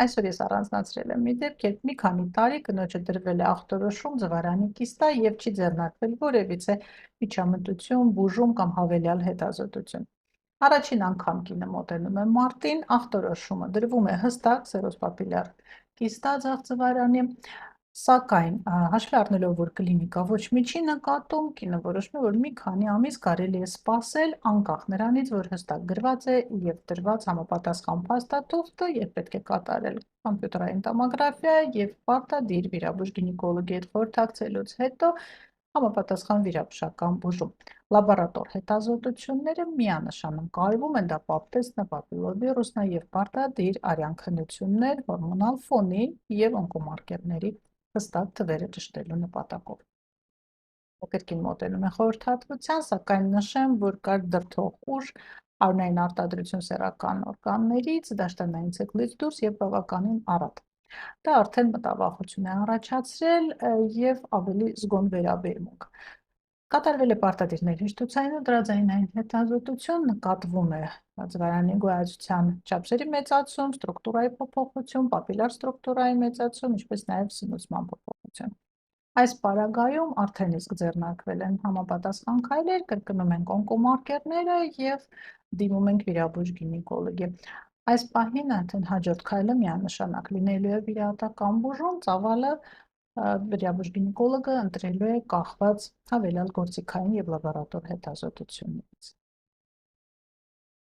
Այսօր ես առանձնացրել եմ մի դեպք, երբ մի քանի տարի կնոջը դրվել է ախտորոշում, ձվարանի կիստա և չի ձեռնարկվել որևիցե միջամտություն, բուժում կամ հավելյալ հետազոտություն։ Առաջին անգամ կինը մոտենում է մարտին, ախտորոշումը դրվում է հստակ սերոսպապիլյար կիստա ձախ ձվարանի, սակայն հաշվի առնելով, որ կլինիկա ոչ միջի նկատում, կինը որոշում է, որ մի քանի ամիս կարելի է սպասել, անկախ նրանից, որ հստակ գրված է և տրված համապատասխան փաստաթուղթը, և պետք է կատարել կոմպյուտերային տոմոգրաֆիա և պարտադիր վիրաբույժ գինեկոլոգի հետ խորհրդակցելուց հետո համապատասխան վիրաբուժական բուժում։ Լաբորատոր հետազոտությունները միանշանակ կարվում են, դա պապտեստ, պապիլովիրուսն է և պարտադիր արյան քննություններ հորմոնալ ֆոնի և օնկոմարկերների հստակ թվերը ճշտելու նպատակով։ Կրկին մոտենում է խորհրդատվության, սակայն նշեմ, որ կար դրդող ուժ, արյունային արտադրություն սեռական օրգաններից, դաշտանային ցիկլից դուրս և բավականին առատ։ Դա արդեն մտավախություն է առաջացրել և ավելի զգոն վերաբերմունք։ Կատարվել է պարտադիր ներհեշտոցային ու դրածայինային հետազոտություն, նկատվում է ձվարանի գոյացության չափսերի մեծացում, ստրուկտուրայի փոփոխություն, պապիլար ստրուկտուրայի մեծացում, ինչպես նաև սնուցման փոփոխություն։ Այս պարագայում արդեն իսկ ձեռնարկվել են համապատասխան քայլեր, կրկնում ենք օնկոմարկերները և դիմում ենք վիրաբույժ գինեկոլոգի։ Այս պահին արդեն հաջորդ քայլը միանշանակ լինելու է վիրահատական բուժում, ծավալը վիրաբույժ գինեկոլոգը ընտրելու է կախված հավելյալ գործիքային և լաբորատոր հետազոտություններից։